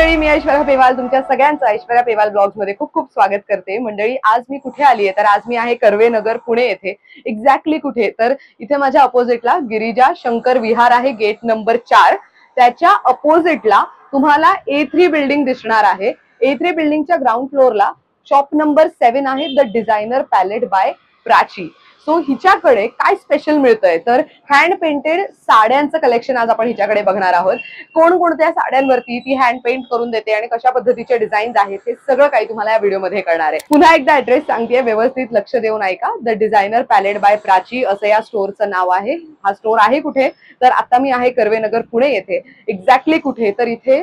मंडळी, मी ऐश्वर्या पेवाल तुमच्या सगळ्यांचं ऐश्वर्या पेवाल ब्लॉग्स मध्ये खूप खूप स्वागत करते। मंडळी, आज मी कुठे आली आहे तर आज मी आहे कर्वे नगर पुणे येथे। एक्झॅक्टली कुठे तर इथे माझ्या अपोजिटला गिरिजा शंकर विहार आहे, गेट नंबर 4। त्याच्या अपोजिटला तुम्हाला A3 बिल्डिंग दिसणार आहे। A3 बिल्डिंगच्या ग्राउंड फ्लोअरला शॉप नंबर 7 आहे, the designer palette by Prachi. So हिच्याकडे काय स्पेशल मिळतंय तर हँड पेंटेड साड्यांचं कलेक्शन आज आपण हिच्याकडे बघणार आहोत। कोणकोणत्या साड्यांवरती ती हँड पेंट करून देते आणि कशा पद्धतीचे डिझाईन्स आहेत हे सगळं काही तुम्हाला या व्हिडिओमध्ये कळणार आहे। पुन्हा एकदा ऍड्रेस सांगतेय, व्यवस्थित लक्ष देऊन ऐका। The designer palette by Prachi असं या स्टोअरचं नाव आहे। हा स्टोअर आहे कुठे तर आता मी आहे कर्वे नगर पुणे येथे। एक्झॅक्टली कुठे तर इथे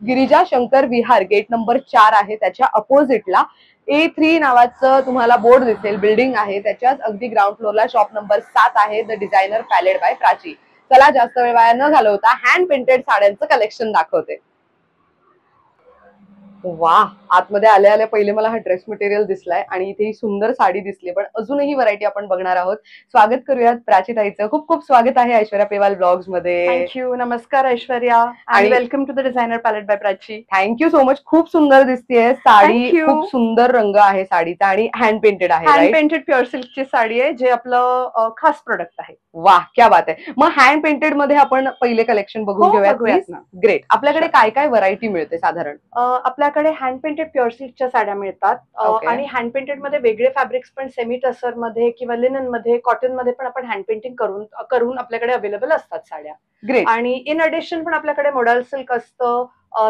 गिरिजा शंकर विहार गेट नंबर 4 आहे, त्याच्या अपोजिटला A3 नावाचं तुम्हाला बोर्ड दिसेल, बिल्डिंग आहे, त्याच्याच अगदी ग्राउंड फ्लोअरला शॉप नंबर 7 आहे, the designer palette by Prachi. चला जास्त वेळ वाया न घालवता हँड पेंटेड साड्यांचं कलेक्शन दाखवते। वाह, आतमध्ये आल्या आल्या पहिले मला हा ड्रेस मटेरियल दिसलाय आणि इथे ही सुंदर साडी दिसली, पण अजूनही व्हरायटी आपण बघणार आहोत। स्वागत करूयात प्राची ताईचं। खूप खूप स्वागत आहे ऐश्वर्या पेवाल ब्लॉग्स मध्ये। थँक्यू, नमस्कार ऐश्वर्या आणि welcome to the designer palette by Prachi. Thank you so much, खूप सुंदर दिसतेय साडी, खूप सुंदर रंग आहे साडीचा आणि हँड पेंटेड आहे। हँड पेंटेड प्युअर सिल्कची साडी आहे, जे आपलं खास प्रोडक्ट आहे। वाह, क्या बात आहे। मग हँड पेंटेड मध्ये आपण पहिले कलेक्शन बघून घेऊयात प्लीज। ग्रेट। आपल्याकडे काय काय व्हरायटी मिळते साधारण? आपल्याकडे हँड पेंटेड प्युअर सिल्कच्या साड्या मिळतात आणि हँड पेंटेड मध्ये वेगळे फॅब्रिक्स पण सेमी टसर मध्ये किंवा लिनन मध्ये, कॉटन मध्ये पण आपण हँड पेंटिंग करून आपल्याकडे अवेलेबल असतात साड्या। ग्रेट। आणि इन अडिशन पण आपल्याकडे मॉडल सिल्क असतं,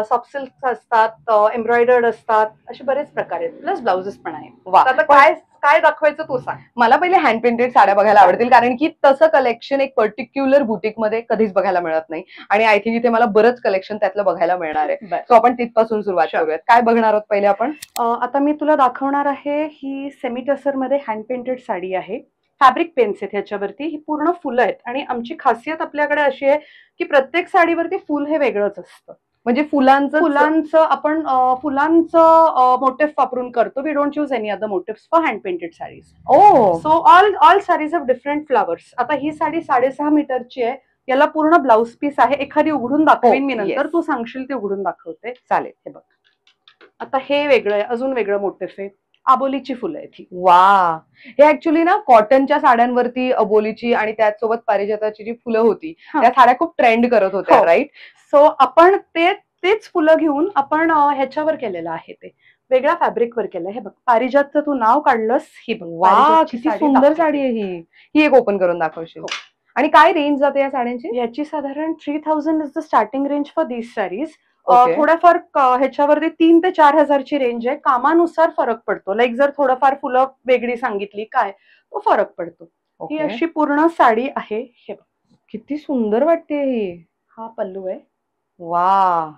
सॉफ्ट सिल्क असतात, एम्ब्रॉयडर्ड असतात, असे बरेच प्रकार आहेत, प्लस ब्लाउजेस पण आहेत। आता काय दाखवायचं तू सांग। मला पहिले हँड पेंटेड साड्या बघायला आवडतील, कारण की तसं कलेक्शन एक पर्टिक्युलर बुटीक मध्ये कधीच बघायला मिळत नाही आणि आय थिंक इथे मला बरंच कलेक्शन त्यातलं बघायला मिळणार आहे। सो आपण तिथपासून सुरुवात करूयात। काय बघणार आहोत पहिले आपण? आता मी तुला दाखवणार आहे ही सेमी टसर मध्ये हँड पेंटेड साडी आहे। फॅब्रिक पेन्स आहेत ह्याच्यावरती, ही पूर्ण फुलं आहेत आणि आमची खासियत आपल्याकडे अशी आहे की प्रत्येक साडीवरती फुल हे वेगळंच असतं। म्हणजे आपण फुलांचं मोटिव्ह वापरून करतो। We don't use any other motifs for hand painted saris. So all saris of different flowers. आता ही साडी 6.5 मीटरची आहे, याला पूर्ण ब्लाउज पीस आहे। एखादी उघडून दाखवेन मी नंतर, तू सांगशील ते उघडून दाखवते। चालेल। हे बघ, आता हे वेगळं आहे, अजून वेगळं मोटिव्ह आहे, अबोलीची फुलं आहेत ही। वा, हे ऍक्च्युली ना कॉटनच्या साड्यांवरती अबोलीची आणि त्याचसोबत पारिजाताची जी फुलं होती त्या साड्या खूप ट्रेंड करत होत्या, राईट? सो आपण तेच फुलं घेऊन आपण ह्याच्यावर केलेलं आहे, ते वेगळ्या फॅब्रिकवर केलं। हे बघ, पारिजातचं तू नाव काढलंस, ही बघ। वा, किती सुंदर साडी आहे ही। ही एक ओपन करून दाखवशील? आणि काय रेंज जाते या साड्यांची? याची साधारण 3000 is the starting range for these sarees. थोडाफार ह्याच्यावरती 3 ते 4000 ची रेंज आहे, कामानुसार फरक पडतो। लाईक जर थोडंफार फुलं वेगळी सांगितली काय, तो फरक पडतो। ही अशी पूर्ण साडी आहे। हे बघ, किती सुंदर वाटते ही। हा पल्लू आहे। वा,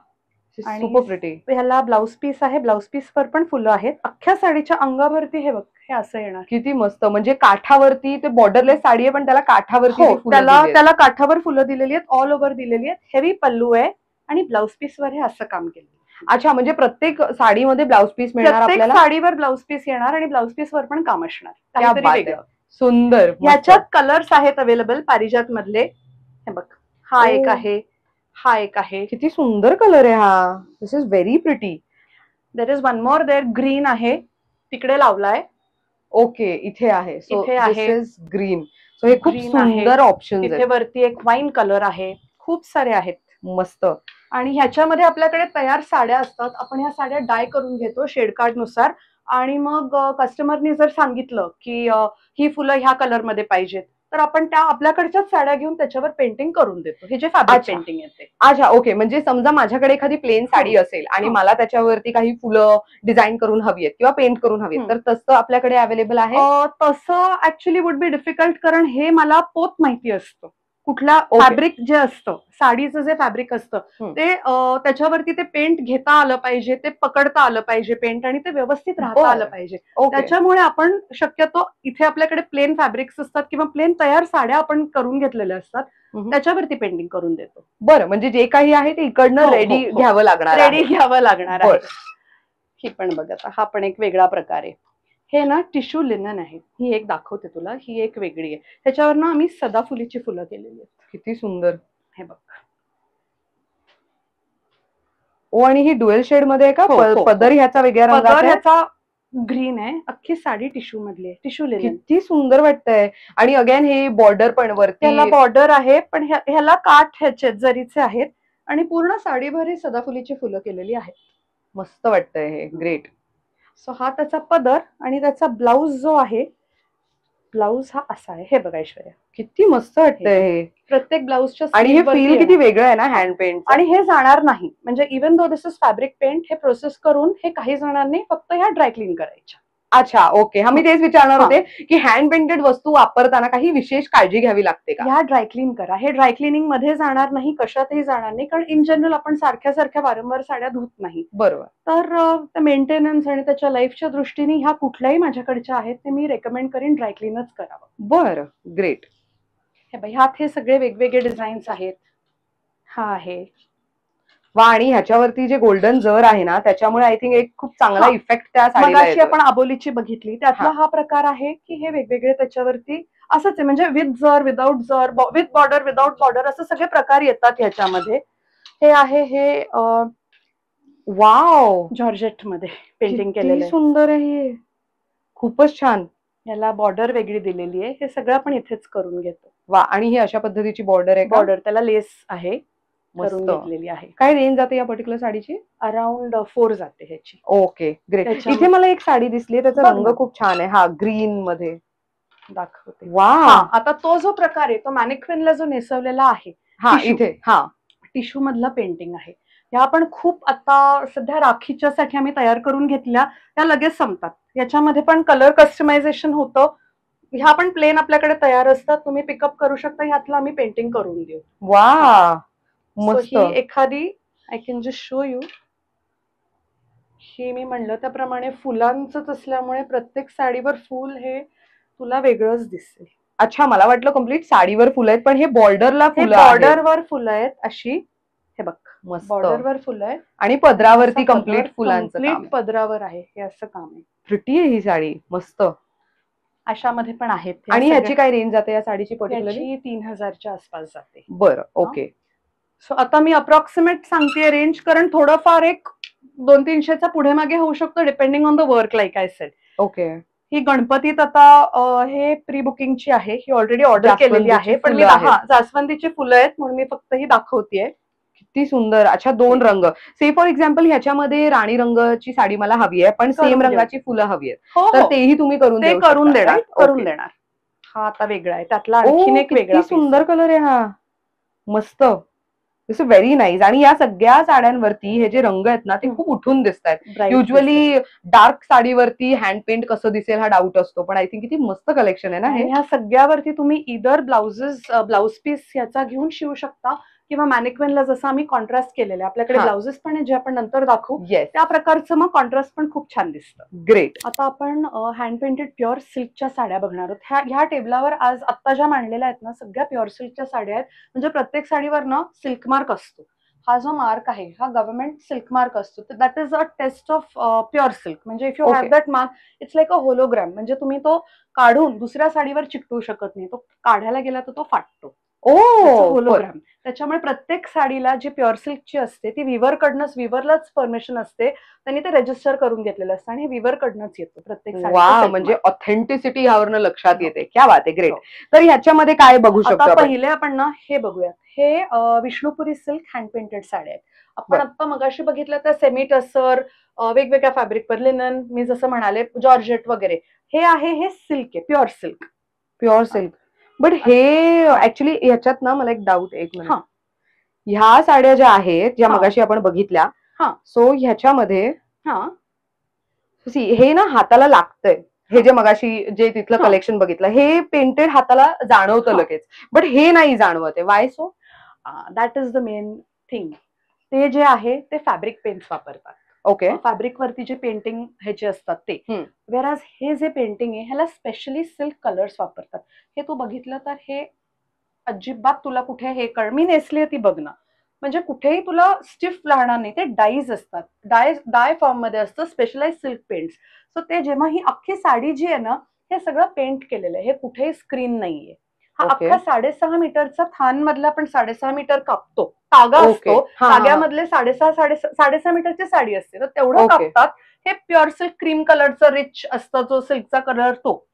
सुपर प्रिटी। ह्याला ब्लाउज पीस आहे, ब्लाउज पीस वर पण फुलं आहेत। अख्ख्या साडीच्या अंगावरती हे बघ, हे असं येणार। किती मस्त, म्हणजे काठावरती ते बॉर्डरलेस साडी आहे पण त्याला काठावरती त्याला काठावर फुलं दिलेली आहेत, ऑल ओव्हर दिलेली आहेत। हेवी पल्लू आहे आणि ब्लाउज पीस वर हे असं काम केलं। अच्छा, म्हणजे प्रत्येक साडीमध्ये ब्लाउज पीस मिळणार आपल्याला? साडीवर ब्लाउज पीस येणार आणि ब्लाउज पीस वर पण काम असणार, काहीतरी वेगळं। सुंदर। ह्याच्यात कलर्स आहेत अवेलेबल पारिजात मधले। हे बघ, हा एक आहे, हा एक आहे। किती सुंदर कलर आहे हा। This is very pretty. There is one more there, green आहे, तिकडे लावलाय। ओके, इथे आहे। So this is green. So हे खूप सुंदर ऑप्शन्स आहेत। तिथे वरती एक वाईन कलर आहे, खूप सारे आहेत, मस्त। आणि ह्याच्यामध्ये आपल्याकडे तयार साड्या असतात, आपण ह्या साड्या डाय करून घेतो शेड कार्ड नुसार। आणि मग कस्टमरनी जर सांगितलं की ही फुलं ह्या कलर मध्ये पाहिजेत, तर आपण त्या आपल्याकडच्याच साड्या घेऊन त्याच्यावर पेंटिंग करून देतो। हे जे फॅब्रिक पेंटिंग येते। अच्छा, ओके, म्हणजे समजा माझ्याकडे एखादी प्लेन साडी असेल आणि मला त्याच्यावरती काही फुलं डिझाईन करून हवी आहेत किंवा पेंट करून हवी आहेत, तर तसं आपल्याकडे अवेलेबल आहे? तसं ऍक्च्युली वुड बी डिफिकल्ट, कारण हे मला पोत माहिती असतं कुठला फॅब्रिक जे असतं, साडीचं जे फॅब्रिक असतं ते त्याच्यावरती ते पेंट घेता आलं पाहिजे, ते पकडता आलं पाहिजे पेंट, आणि ते व्यवस्थित राहता आलं पाहिजे। त्याच्यामुळे आपण शक्यतो इथे आपल्याकडे प्लेन फॅब्रिक्स असतात किंवा प्लेन तयार साड्या आपण करून घेतलेल्या असतात, त्याच्यावरती पेंटिंग करून देतो। बरं, म्हणजे जे काही आहे ते इकडनं रेडी घ्यावं लागणार आहे। ही पण बघ, आता हा पण एक वेगळा प्रकार आहे। हे ना टिश्यू लिनन आहे, ही एक दाखवते तुला, ही एक वेगळी आहे। त्याच्यावर ना आम्ही सदाफुलीची फुलं केलेली आहेत। किती सुंदर। हे बघ, ओ, आणि ही डुएल शेड मध्ये आहे का? हो, हो, पदर ह्याचा वेगळ्या पदर रंगाचा आहे? ह्याचा ग्रीन आहे. अख्खी साडी टिश्यू मधली आहे, टिश्यू लिनन. किती सुंदर वाटतंय. आणि अगेन हे बॉर्डर पण त्याला वरती बॉर्डर आहे, पण ह्याला काठ ह्याचे जरीचे आहेत आणि पूर्ण साडीभर ही सदाफुलीची फुलं केलेली आहेत. मस्त वाटतंय हे. ग्रेट. सो हा त्याचा पदर आणि त्याचा ब्लाउज जो आहे, ब्लाउज हा असा आहे. हे बघा ऐश्वर्या, किती मस्त वाटतंय हे. प्रत्येक ब्लाउजच्या आणि हे फील किती वेगळं आहे ना हँड पेंट. आणि हे जाणार नाही, म्हणजे even though this is fabric paint, हे प्रोसेस करून हे काही जाणार नाही, फक्त ह्या ड्राय क्लीन करायच्या. अच्छा, ओके. हा, मी तेच विचारणार होते की हँड पेंटेड वस्तू वापरताना काही विशेष काळजी घ्यावी लागते का? ह्या ड्राय क्लीन करा. हे ड्राय क्लिनिंग मध्ये जाणार नाही, कशातही जाणार नाही, कारण इन जनरल आपण सारख्या सारख्या वारंवार साड्या धुत नाही. बरोबर. तर मेंटेनन्स आणि त्याच्या लाईफच्या दृष्टीने ह्या कुठल्याही माझ्याकडच्या आहेत ते मी रेकमेंड करीन ड्राय क्लीनच करावं. बरं, ग्रेट. हे बघ, ह्यात हे सगळे वेगवेगळे डिझाईन्स आहेत. हा आहे. वा, आणि ह्याच्यावरती जे गोल्डन जर आहे ना, त्याच्यामुळे आय थिंक एक खूप चांगला इफेक्ट त्या साडीला मगाशी येतो. आपण अबोलीची बघितली, त्यातला हा प्रकार आहे की हे वेगवेगळे त्याच्यावरती असंच आहे, म्हणजे विथ जर, विदाउट जर, विथ बॉर्डर, विदाउट बॉर्डर, असं सगळे प्रकार येतात ह्याच्यामध्ये. हे आहे हे वाव, जॉर्जेट मध्ये पेंटिंग केलेलं आहे. सुंदर आहे. खूपच छान. याला बॉर्डर वेगळी दिलेली आहे. हे सगळं आपण इथेच करून घेतो. वा, आणि ही अशा पद्धतीची बॉर्डर आहे का? बॉर्डर त्याला लेस आहे, करून मस्त. घेतलेली आहे. काय रेंज जाते या पर्टिक्युलर साडीची? अराउंड 4 जाते ह्याची. Okay, great. त्याच्यामध्ये- इथे मला एक साडी दिसली, त्याचा बघ रंग ना. खूप छान आहे. हा, ग्रीन मध्ये दाखवते. वा. आता तो जो प्रकार आहे तो मॅनिक्विनला जो नेसवलेला आहे, हा, टिश्यू. इथे हा टिश्यू मधलं पेंटिंग आहे. ह्या आपण खूप आता सध्या राखीच्या साठी आम्ही तयार करून घेतल्या, त्या लगेच संपतात. याच्यामध्ये पण कलर कस्टमायझेशन होतं. ह्या पण प्लेन आपल्याकडे तयार असतात, तुम्ही पिकअप करू शकता. ह्यातलं आम्ही पेंटिंग करून देऊ. वा, So मस्त. ही एखादी I can just show you. ही मी म्हणलं त्याप्रमाणे फुलांचंच असल्यामुळे प्रत्येक साडीवर फुल हे तुला वेगळंच दिसेल. अच्छा, मला वाटलं कम्प्लीट साडीवर फुलं आहेत, पण हे बॉर्डरला हे फुलं आहेत. बॉर्डरवर फुलं आहेत अशी. हे बघ, मस्त. बॉर्डरवर फुलं आहेत आणि पदरावरती असं कम्प्लीट पदर, फुलांचं complete काम. पदरावर आहे. हे असं काम आहे. प्रिटी आहे ही साडी, मस्त. अशामध्ये पण आहेत. ह्या आणि सगळ्या- ह्याची काय रेंज जाते या साडीची पर्टिक्युलरली? याची 3000च्या आसपास जाते. बरं, ओके. सो आता मी अप्रॉक्सिमेट सांगते रेंज, कारण थोडंफार एक 200-300चा पुढे मागे होऊ शकतो, depending on the work, like I said. Okay. ही गणपतीत आता हे प्री बुकिंगची आहे. ही ऑलरेडी ऑर्डर केलेली आहे, पण मी जास्वंदीची फुलं आहेत. जास्वंदीची फुलं आहेत म्हणून मी फक्त ही दाखवतेय. किती सुंदर. अच्छा, 2 रंग. से फॉर एक्झाम्पल ह्याच्यामध्ये राणी रंगाची साडी मला हवी आहे, पण करून सेम देऊ. रंगाची फुलं हवी आहेत, हो, तर हो. तेही तुम्ही करून ते देऊ करून शकता, देणार, right? करून Okay. देणार. हा आता वेगळा आहे, त्यातला आणखीन एक वेगळा किती सुंदर कलर आहे हा. मस्त. It's very nice. आणि या सगळ्या साड्यांवरती हे जे रंग आहेत ना, ते खूप उठून दिसत आहेत. युजली डार्क साडीवरती हँड पेंट कसं दिसेल हा डाऊट असतो, पण आय थिंक किती मस्त कलेक्शन आहे ना हे. ह्या सगळ्यावरती तुम्ही इदर ब्लाउज पीस याचा घेऊन शिवू शकता, किंवा मॅनिक्विनला जसं आम्ही कॉन्ट्रास्ट केलेलं आहे. आपल्याकडे हा. ब्लाउजेस पण आहे जे आपण नंतर दाखवू. येस, त्या प्रकारचं मग कॉन्ट्रास्ट पण खूप छान दिसतं. ग्रेट. आता आपण हँड पेंटेड प्युअर सिल्कच्या साड्या बघणार आहोत. ह्या टेबलावर आज आत्ता ज्या मांडलेल्या आहेत ना, सगळ्या प्युअर सिल्कच्या साड्या आहेत. म्हणजे प्रत्येक साडीवर ना सिल्क मार्क असतो. हा जो मार्क आहे हा गव्हर्नमेंट सिल्क मार्क असतो. That is a test of pure silk. म्हणजे if you have that mark, it's like a hologram. म्हणजे तुम्ही तो काढून दुसऱ्या साडीवर चिकटवू शकत नाही. तो काढायला गेला तर तो फाटतो. होलोग्राम. त्याच्यामुळे प्रत्येक साडीला जी प्युअर सिल्कची असते ती विवरलाच परमिशन असते. त्यांनी ते रजिस्टर करून घेतलेलं असतं आणि हे विवरकडनंच येतो प्रत्येक वा, म्हणजे ऑथेंटिसिटी ह्यावरनं लक्षात येते. क्या बात आहे, ग्रेट. तर ह्याच्यामध्ये काय बघू शकतो आता आपण? पहिले आपण ना हे बघूयात. हे विष्णुपुरी सिल्क हँड पेंटेड साड्या आहेत. आपण आता मगाशी बघितलं तर सेमी टसर, वेगवेगळ्या फॅब्रिकवर लिनन, मी जसं म्हणाले जॉर्जेट वगैरे. हे आहे, हे सिल्क आहे, pure silk. Pure silk. But हे ऍक्च्युली ह्याच्यात ना मला एक डाऊट, एक मिनिट. ह्या साड्या ज्या आहेत, ज्या मगाशी आपण बघितल्या, सो ह्याच्यामध्ये हे ना हाताला लागतंय. हे जे मगाशी जे तिथलं कलेक्शन बघितलं, हे पेंटेड हाताला जाणवतं लगेच, बट हे नाही जाणवत आहे. Y so? That is the main thing. ते जे आहे ते फॅब्रिक पेंट्स वापरतात. ओके. फॅब्रिक वरती जे पेंटिंग ह्याचे असतात ते. वेराज हे जे पेंटिंग आहे ह्याला स्पेशली सिल्क कलर्स वापरतात. हे तू बघितलं तर हे अजिबात तुला कुठे हे मी नेसली ती बघ ना, म्हणजे कुठेही तुला स्टिफ राहणार नाही. ते डाईज असतात, डाय फॉर्म मध्ये असतं, स्पेशलाइज सिल्क पेंट्स. सो ते जेव्हा ही अख्खी साडी जी आहे ना, हे सगळं पेंट केलेलं आहे. हे कुठेही स्क्रीन नाहीये. हा ओके. अख्खा 6.5 मीटरचा थान मधला आपण 6.5 मीटर कापतो, तागा ओके. असतो हा, हा. ताग्यामधले 6.5 मीटरची साडी असते, तर तेवढं ओके. कापतात. हे प्युअर सिल्क क्रीम कलरचं रिच असतं, जो सिल्कचा कलर तो.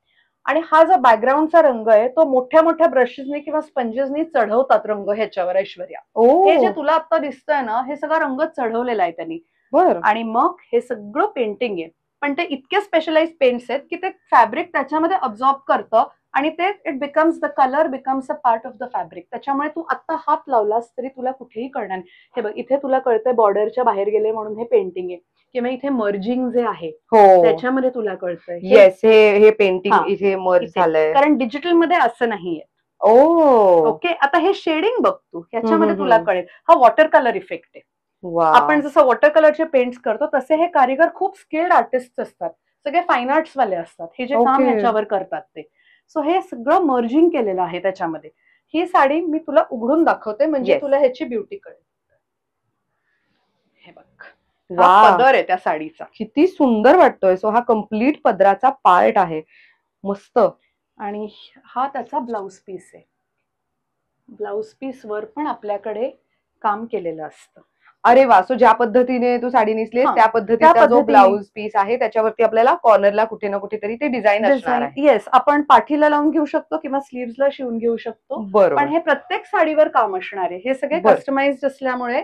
आणि हा जो बॅकग्राऊंडचा रंग आहे तो मोठ्या मोठ्या ब्रशेसनी किंवा स्पंजेसनी चढवतात रंग ह्याच्यावर ऐश्वर्या. हे जे ओ तुला आता दिसतंय ना, हे सगळा रंग चढवलेला आहे त्यांनी. बर. आणि मग हे सगळं पेंटिंग आहे. पण ते इतके स्पेशलाइज पेंट्स आहेत की ते फॅब्रिक त्याच्यामध्ये अब्झॉर्ब करतं आणि ते it becomes the colour becomes a part of the fabric. त्याच्यामुळे तू आता हात लावलास तरी तुला कुठेही कळणार नाही. हे बघ, इथे तुला कळतंय बॉर्डरच्या बाहेर गेले म्हणून हे पेंटिंग आहे, किंवा इथे मर्जिंग जे आहे हो त्याच्यामध्ये तुला कळतंय येस, हे पेंटिंग हा, इथे मर्ज इथे. झालंय. कारण डिजिटल मध्ये असं नाहीये. ओ ओके, आता हे शेडिंग बघ तू, ह्याच्यामध्ये हम्म, तुला हम्म. कळेल हा वॉटर कलर इफेक्ट आहे. वा आपण जसं वॉटर कलरचे पेंट्स करतो तसे हे कारिगर खूप स्किल्ड आर्टिस्ट असतात, सगळे फाईन आर्ट्स वाले असतात, हे जे काम ओके. ह्याच्यावर करतात ते. सो हे सगळं मर्जिंग केलेलं आहे त्याच्यामध्ये. ही साडी मी तुला उघडून दाखवते म्हणजे Yes. तुला ह्याची ब्युटी कळेल. हे बघ, हा वा पदर आहे त्या साडीचा. किती सुंदर वाटतोय. सो हा कम्प्लीट पदराचा पार्ट आहे. मस्त. आणि हा त्याचा ब्लाउज पीस आहे. ब्लाउज पीस वर पण आपल्याकडे काम केलेलं असतं. अरे वा, सो ज्या पद्धतीने तू साडी नेसलीस हा, त्या त्या पद्धतीचा जो पद्धतीने. ब्लाउज पीस आहे त्याच्यावरती आपल्याला कॉर्नरला कुठे ना कुठेतरी ते डिझाईन असणार आहे. येस, आपण पाठीला लावून घेऊ शकतो किंवा स्लीव्हजला शिवून घेऊ शकतो. पण बरोबर. हे प्रत्येक साडीवर काम असणार आहे. हे सगळे बर. कस्टमाइज्ड असल्यामुळे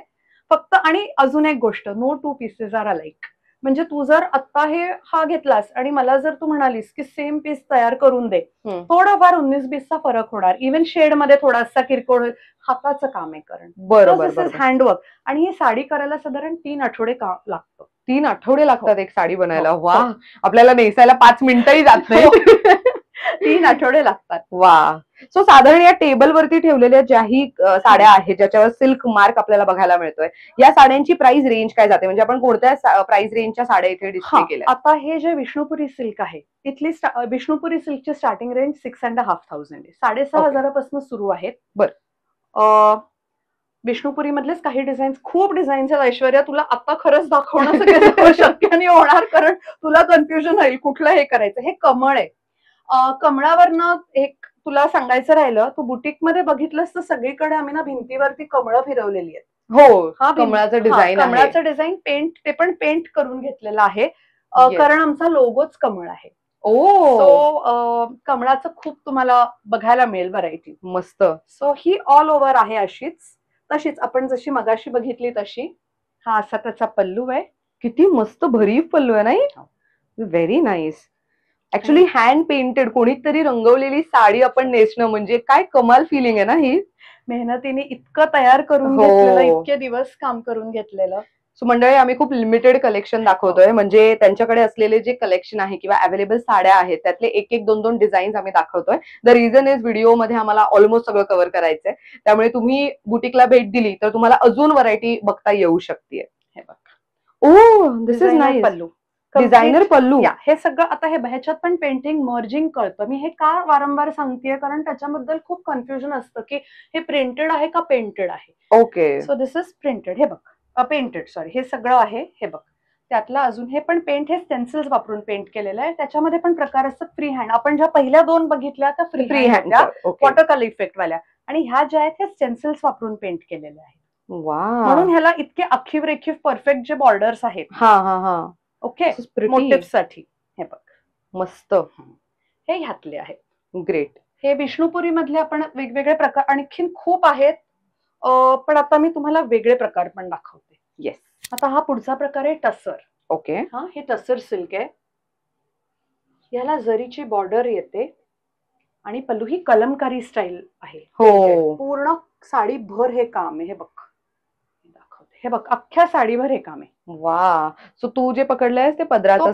फक्त. आणि अजून एक गोष्ट, no two pieces are alike. म्हणजे तू जर आता हा घेतलास आणि मला जर तू म्हणालीस की सेम पीस तयार करून दे, थोडाफार 19-20चा फरक होणार. इव्हन शेड मध्ये थोडासा किरकोळ होईल. हाताचं काम आहे कारण. बरोबर दिस इज बरोबर. हँडवर्क. आणि ही साडी करायला साधारण 3 आठवडे काम लागतं. 3 आठवडे लागतात एक साडी बनायला. हो, वा, हो. आपल्याला नेसायला 5 मिनिटंही जात नाही. 3 आठवडे लागतात. वा. सो साधारण या टेबल वरती ठेवलेल्या ज्याही साड्या आहेत ज्याच्यावर सिल्क मार्क आपल्याला बघायला मिळतोय, या साड्यांची प्राइस रेंज काय जाते? म्हणजे आपण कोणत्या प्राइस रेंजच्या साड्या इथे डिस्प्ले केल्या? आता हे जे विष्णुपुरी सिल्क आहे, इथली विष्णुपुरी सिल्कची स्टार्टिंग रेंज 6,500 आहे. 6,500 पासून सुरू आहेत. बर. विष्णुपुरी मधलेच काही डिझाईन्स, खूप डिझाईन्स आहेत ऐश्वर्या. तुला आता खरंच दाखवणं सगळं शक्य नाही होणार, कारण तुला कन्फ्युजन होईल कुठलं हे करायचं. हे कमळ आहे. कमळावरनं एक तुला सांगायचं राहिलं, तू बुटीक मध्ये बघितलंस तर सगळीकडे आम्ही ना भिंतीवरती कमळं फिरवलेली आहेत. हो, हा कमळाचं डिझाईन आहे. कमळाचं डिझाईन पेंट, ते पण पेंट करून घेतलेलं आहे. Yes. कारण आमचा लोगोच कमळ आहे. ओ सो कमळाचं खूप तुम्हाला बघायला मिळेल व्हरायटी. मस्त. सो ही ऑल ओव्हर आहे अशीच, तशीच आपण जशी मगाशी बघितली तशी. हा असा त्याचा पल्लू आहे. किती मस्त भरीव पल्लू आहे नाही? Very nice. Actually hand painted कोणीतरी रंगवलेली साडी आपण नेसणं म्हणजे काय कमाल फिलिंग आहे ना ही. मेहनतीने इतकं तयार करून हो. घेतलेलं, इतके दिवस काम करून घेतलेलं. सो मंडळी, आम्ही खूप लिमिटेड कलेक्शन दाखवतोय. म्हणजे त्यांच्याकडे असलेले जे कलेक्शन आहे किंवा अवेलेबल साड्या आहेत त्यातले एक एक 2-2 डिझाईन्स आम्ही दाखवतोय. द रिझन इज व्हिडिओमध्ये आम्हाला ऑलमोस्ट सगळं कव्हर करायचंय, त्यामुळे तुम्ही बुटीकला भेट दिली तर तुम्हाला अजून व्हरायटी बघता येऊ शकते. हे बघ, ओ दिस इज नाईस. पल्लू, डिझायनर पल्लू. हे सगळं. आता हे ह्याच्यात पण पेंटिंग मर्जिंग कळतं. मी हे का वारंवार सांगतेय, कारण त्याच्याबद्दल खूप कन्फ्युजन असतं की हे प्रिंटेड आहे का पेंटेड आहे. Okay. So this is printed. हे बघ, पेंटेड, सॉरी, हे सगळं आहे. हे बघ, त्यातलं अजून हे पण पेंट, हे स्टेन्सिल्स वापरून पेंट केलेलं आहे. त्याच्यामध्ये पण प्रकार असतात फ्री हँड. आपण ज्या पहिल्या 2 बघितल्या त्या free hand, water colour effect वाल्या, आणि ह्या ज्या आहेत हे स्टेन्सिल्स वापरून पेंट केलेले आहेत. म्हणून ह्याला इतके अखीव रेखीव परफेक्ट जे बॉर्डर्स आहेत. हा हा हा. ओके, मोटिव्ह साठी. हे बघ, मस्त. हे ह्यातले आहेत. ग्रेट. हे विष्णुपुरी मधले आपण वेगवेगळे प्रकार आणखीन खूप आहेत, पण आता मी तुम्हाला वेगळे प्रकार पण दाखवते. येस. आता हा पुढचा प्रकार आहे टसर. ओके. हा, हे टसर सिल्क आहे. याला जरीची बॉर्डर येते आणि पल्लू ही कलमकारी स्टाईल आहे. हो. पूर्ण साडी भर हे काम आहे. हे बघ, दाखवते. हे बघ, अख्ख्या साडीभर हे काम आहे. वा. सो तू जे पकडलंयस ते पदराचा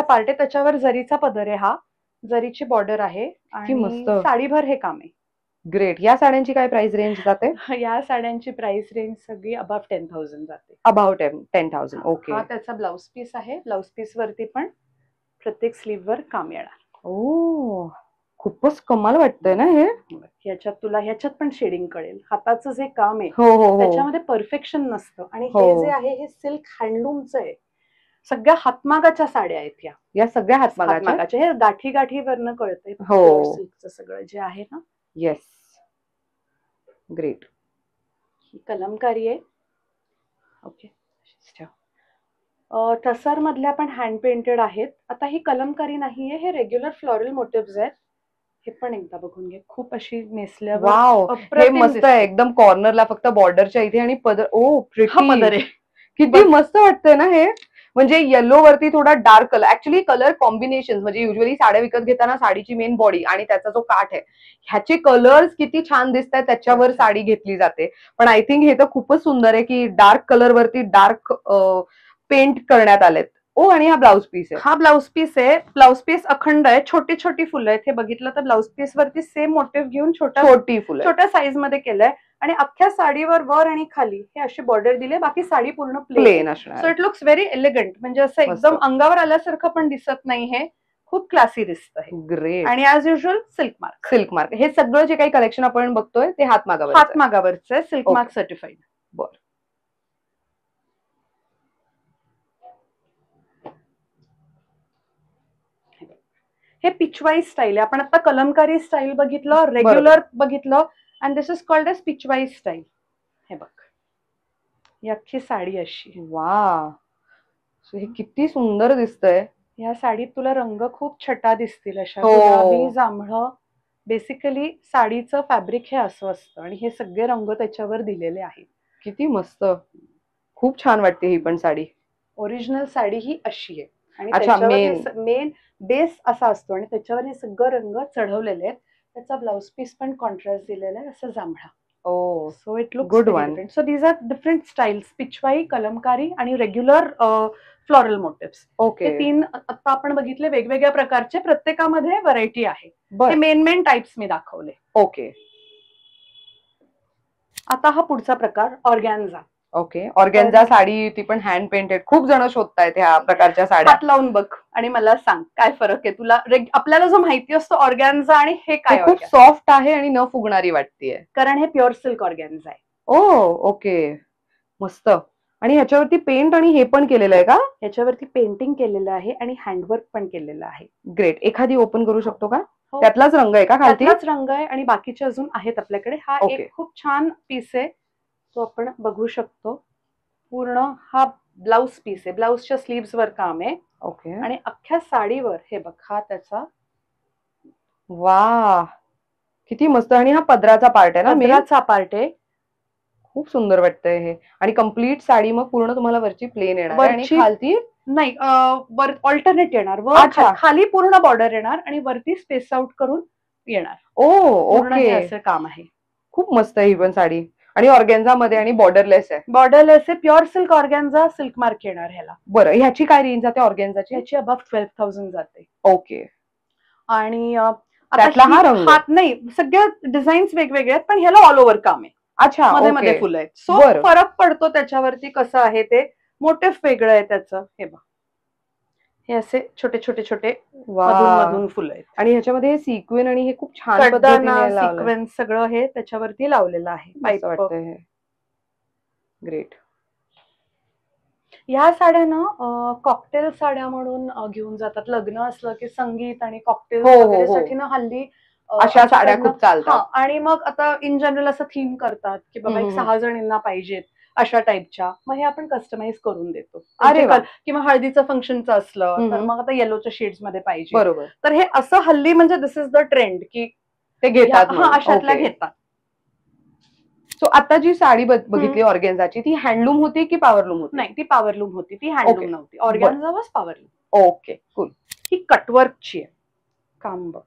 पार्ट आहे, त्याच्यावर जरीचा पदर आहे. हा जरीची बॉर्डर आहे आणि साडीभर हे काम आहे. ग्रेट. या साड्यांची काय प्राइस रेंज जाते? या साड्यांची प्राइस रेंज सगळी अबाव 10,000 जाते. अबाव 10,000. ओके. हा त्याचा ब्लाउज पीस आहे. ब्लाउज पीस वरती पण प्रत्येक स्लीव वर काम येणार. ओ, खूपच कमाल वाटतंय ना हे. ह्याच्यात तुला ह्याच्यात पण शेडिंग कळेल. हाताचं जे काम आहे हो हो, त्याच्यामध्ये परफेक्शन नसतं. आणि हे जे आहे हे सिल्क हँडलूमचं आहे. सगळ्या हातमागाच्या साड्या आहेत या. या सगळ्या हातमागाच्या. हे गाठी गाठीवरनं कळतंय. हो. सिल्कचं सगळं जे आहे ना येस, ग्रेट. ही कलमकारी आहे. ओके, टसर मधल्या पण हँड पेंटेड आहेत. आता ही कलमकारी नाहीये, हे रेग्युलर फ्लोरल मोटिव्स आहेत. हे पण एकदा बघून घे. खूप अशी नेसल्यावर वाव, हे अप्रतिम मस्त दिसते. आहे एकदम कॉर्नरला, फक्त बॉर्डरच्या इथे. आणि पदर, ओ हा प्रिटी, पदर आहे. किती मस्त वाटतंय ना हे. म्हणजे येलो वरती थोडा dark colour. Actually colour combination म्हणजे युजली साड्या विकत घेताना साडीची मेन बॉडी आणि त्याचा जो काठ आहे, ह्याचे कलर्स किती छान दिसत आहेत, त्याच्यावर साडी घेतली जाते. पण आय थिंक हे तर खूपच सुंदर आहे की डार्क कलर वरती डार्क पेंट करण्यात आलेत. ओ, आणि हा ब्लाउज पीस आहे. हा ब्लाउज पीस आहे. ब्लाउज पीस अखंड आहे. छोटी छोटी फुलं आहेत. हे बघितलं तर ब्लाउज पीस वरती सेम मोटिव्ह घेऊन छोटी फुलं, छोट्या साईज मध्ये केलंय. आणि अख्ख्या साडीवर वर आणि खाली हे अशी बॉर्डर दिले. बाकी साडी पूर्ण प्लेन सो असणार. It looks very elegant. म्हणजे असं एकदम अंगावर आल्यासारखं पण दिसत नाही. हे खूप क्लासी दिसत. ग्रेट. आणि as usual silk mark. Silk mark. हे सगळं जे काही कलेक्शन आपण बघतोय ते हातमागावरचं आहे, सिल्क मार्क सर्टिफाईड. बर. हे पिचवाईज स्टाईल आहे. आपण आता कलमकारी स्टाईल बघितलं, रेग्युलर बघितलं, and this is called as Pichwais style. हे बघ, ही अख्खी साडी अशी. वा, हे किती सुंदर दिसतंय. या साडीत तुला रंग खूप छटा दिसतील, अशा गुलाबी, जांभळं. बेसिकली साडीचं फॅब्रिक हे असं असतं आणि हे सगळे रंग त्याच्यावर दिलेले आहेत. किती मस्त, खूप छान वाटते ही पण साडी. ओरिजिनल साडी ही अशी आहे आणि अच्छा, त्याच्यावर मेन बेस असा असतो आणि त्याच्यावर हे सगळं रंग चढवलेले आहेत. त्याचा ब्लाउज पीस पण कॉन्ट्रास्ट दिलेला आहे, असं जांभळा. Oh, so it looks good very one. Different. So these are different styles, Pichwai, Kalamkari आणि रेग्युलर फ्लोरल मोटिव्स. ओके, हे तीन आता आपण बघितले वेगवेगळ्या प्रकारचे. प्रत्येकामध्ये व्हरायटी आहे. हे मेन टाइप्स मी दाखवले. ओके. आता हा पुढचा प्रकार ऑर्गॅन्झा. ओके, ऑर्गॅन्झा साडी, ती पण हँड पेंटेड. खूप जण शोधतायत ह्या प्रकारच्या साड्या. हात लावून बघ आणि मला सांग काय फरक आहे तुला. आपल्याला जो माहिती असतो ऑर्गॅन्झा आणि हे काय, खूप सॉफ्ट आहे आणि न फुगणारी वाटतेय, कारण हे प्युअर सिल्क ऑर्गॅन्झा आहे. ओ, ओके, मस्त. आणि ह्याच्यावरती पेंट आणि हे पण केलेलं आहे का? ह्याच्यावरती पेंटिंग केलेलं आहे आणि हँडवर्क पण केलेलं आहे. ग्रेट. एखादी ओपन करू शकतो का? त्यातलाच रंग आहे का खालती? त्यातलाच रंग आहे आणि बाकीचे अजून आहेत आपल्याकडे. हा एक खूप छान पीस आहे, तो आपण बघू शकतो. पूर्ण हा ब्लाउज पीस आहे. ब्लाउजच्या स्लीव्स वर काम आहे. ओके. आणि अख्ख्या साडीवर हे बघ, हा त्याचा. वा, किती मस्त. आणि हा पदराचा पार्ट आहे ना? पदराचा पार्ट आहे. खूप सुंदर वाटतंय हे. आणि कम्प्लीट साडी मग पूर्ण तुम्हाला वरची प्लेन येणार आणि खालती नाही, ऑल्टरनेट येणार. वर खाली पूर्ण बॉर्डर येणार आणि वरती स्पेस आउट करून येणार. ओ, ओके, असं काम आहे. खूप मस्त आहे ही पण साडी. आणि ऑर्गॅन्झा मध्ये आणि बॉर्डरलेस आहे. बॉर्डरलेस आहे, pure silk organza. Silk mark येणार ह्याला. बरं, ह्याची काय रेंज जाते ऑर्गॅन्झाची? ह्याची अबव 12,000 जाते. ओके. आणि त्यातला हा रंग नाही, सगळ्या डिझाईन्स वेगवेगळे आहेत, पण ह्याला ऑल ओव्हर काम आहे. अच्छा, मध्ये मध्ये फुलं आहेत. सो फरक पडतो त्याच्यावरती कसं आहे ते. मोटिव्ह वेगळं आहे त्याचं. हे बघ, हे असे छोटे छोटे छोटे मधून फुलं आहेत. आणि ह्याच्यामध्ये सिक्वेन्स आणि हे खूप छान पद्धतीने सिक्वेन्स सगळं हे त्याच्यावरती लावलेलं आहे. पाईप वाटतंय. ग्रेट. ह्या साड्या ना कॉकटेल साड्या म्हणून घेऊन जातात. लग्न असलं की संगीत आणि कॉकटेल साठी ना हल्ली अशा साड्या खूप चालतात. आणि मग आता इन जनरल असं थीम करतात की बाबा एक 6 जणींना पाहिजेत अशा टाईपच्या. मग हे आपण कस्टमाइज करून देतो. किंवा हळदीचं फंक्शनचं असलं तर मग आता येलोच्या शेड्स मध्ये पाहिजे. बरोबर. तर हे असं हल्ली म्हणजे दिस इज द ट्रेंड की ते घेतात. अशातल्या घेतात. सो आता जी साडी बघितली ऑर्गॅन्झाची, ती हँडलूम होती की पॉवरलूम होती? नाही, ती पॉवरलूम होती. ती हँडलूम नव्हती. Organza was powerloom. Okay, cool. ही कटवर्कची आहे. काम बघ.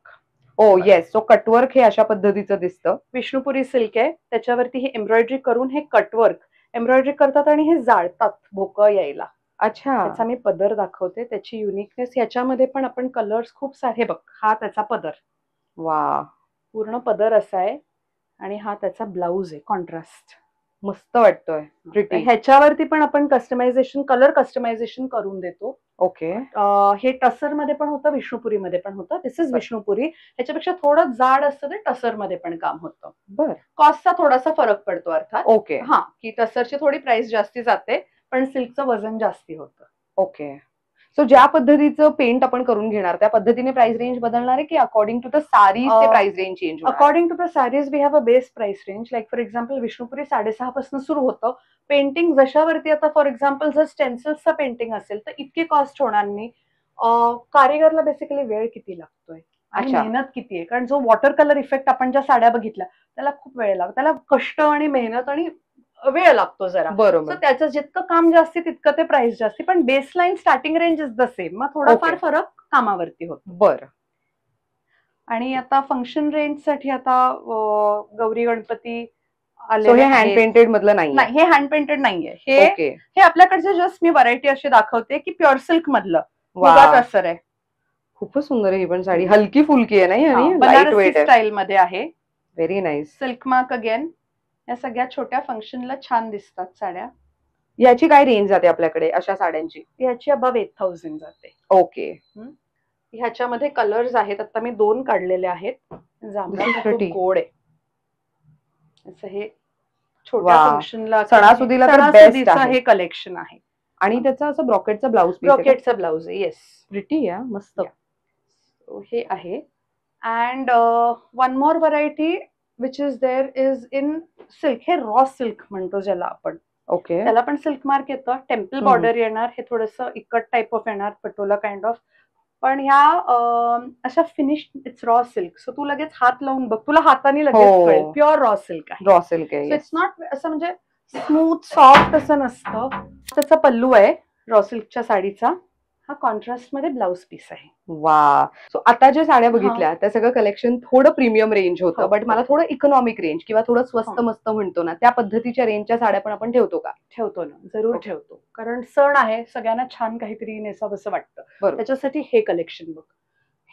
ओ येस, सो कटवर्क हे अशा पद्धतीचं दिसतं. विष्णुपुरी सिल्क आहे. त्याच्यावरती हे एम्ब्रॉयडरी करून हे कटवर्क एम्ब्रॉयडरी करतात आणि हे जाळतात भोकं यायला. अच्छा. त्याचा मी पदर दाखवते, त्याची युनिकनेस. ह्याच्यामध्ये पण आपण कलर्स खूप सारे बघ. हा त्याचा पदर. वा, पूर्ण पदर असा आहे आणि हा त्याचा ब्लाउज आहे कॉन्ट्रास्ट. मस्त वाटतोय. ह्याच्यावरती पण आपण कस्टमायझेशन, कलर कस्टमायझेशन करून देतो. ओके. हे टसर मध्ये पण होतं, विष्णुपुरी मध्ये पण होतं. दिस इज विष्णुपुरी. ह्याच्यापेक्षा थोडं जाड असतं ते टसर मध्ये पण काम होतं. बरं. कॉस्टचा थोडासा फरक पडतो अर्थात. ओके. की टसरची थोडी प्राइस जास्ती जाते पण सिल्कचं वजन जास्ती होतं. ओके. सो ज्या पद्धतीचं पेंट आपण करून घेणार त्या पद्धतीने प्राइस रेंज बदलणार आहे की अकॉर्डिंग टू द सारीज ते प्राइस रेंज चेंज होणार? According to the saris we have a base price range. Like for example Vishnupuri 6.5 पासून सुरू होतं. पेंटिंग जशावरती आता फॉर एक्झाम्पल जर स्टेन्सिल्सचं पेंटिंग असेल तर इतकी कॉस्ट होणार नाही. कारिगरला बेसिकली वेळ किती लागतोय आणि मेहनत किती आहे, कारण जो वॉटर कलर इफेक्ट आपण ज्या साड्या बघितल्या त्याला खूप वेळ लागतो, त्याला कष्ट आणि मेहनत आणि वेळ लागतो जरा. बरोबर. त्याचं जितकं काम जास्ती तितकं ते प्राइस जास्ती, पण baseline starting range is the same. मग थोडाफार फरक कामावरती होतो. बरं. आणि आता फंक्शन रेंज साठी आता गौरी गणपती आले. हे हँड पेंटेड मधलं नाही? नाही, हे हँड पेंटेड नाहीये. हे आपल्याकडचे जस्ट मी व्हरायटी अशी दाखवते की प्युअर सिल्क मधलं असर आहे. खूपच सुंदर ही पण साडी, हलकी फुलकी आहे नाही आणि बनारसी स्टाईल मध्ये आहे. Very nice. Silk mark again. या सगळ्या छोट्या फंक्शनला छान दिसतात साड्या. याची काय रेंज जाते आपल्याकडे अशा साड्यांची? याची अबव 8,000 जाते. ओके. ह्याच्यामध्ये कलर्स आहेत, आता मी 2 काढलेले आहेत. जांभळा गोड आहे असं, हे छोट्या फंक्शनला सणासुदीला तर बेस्ट आहे हे कलेक्शन आहे. आणि त्याचा असं ब्रॉकेटचा ब्लाउज, ब्रॉकेटचा ब्लाउज आहे. येस, प्रिटी आहे, मस्त. हे आहे. And one more variety which is there is in silk. हे रॉ सिल्क म्हणतो ज्याला आपण. ओके. त्याला पण सिल्क मार्क येतं, टेम्पल बॉर्डर येणार, हे थोडंसं इकट टाइप ऑफ येणार, पटोला काइंड ऑफ. पण ह्या अशा finish it's raw silk. So तू लगेच हात लावून बघ, तुला हाताने लगेच कळेल प्युअर रॉ सिल्क आहे. रॉ सिल्क आहे. इट्स नॉट असं म्हणजे स्मूथ सॉफ्ट असं नसतं. त्याचा पल्लू आहे रॉ सिल्कच्या साडीचा. हा कॉन्ट्रास्ट मध्ये ब्लाउज पीस आहे. वा. सो आता ज्या साड्या बघितल्या त्या सगळं कलेक्शन थोडं प्रीमियम रेंज होतं, बट मला थोडं इकॉनॉमिक रेंज किंवा थोडं स्वस्त मस्त म्हणतो ना, त्या पद्धतीच्या रेंजच्या साड्या पण आपण ठेवतो का? ठेवतो ना, जरूर ठेवतो. कारण सण आहे, सगळ्यांना छान काहीतरी नेसावंसं वाटतं. त्याच्यासाठी हे कलेक्शन बघ.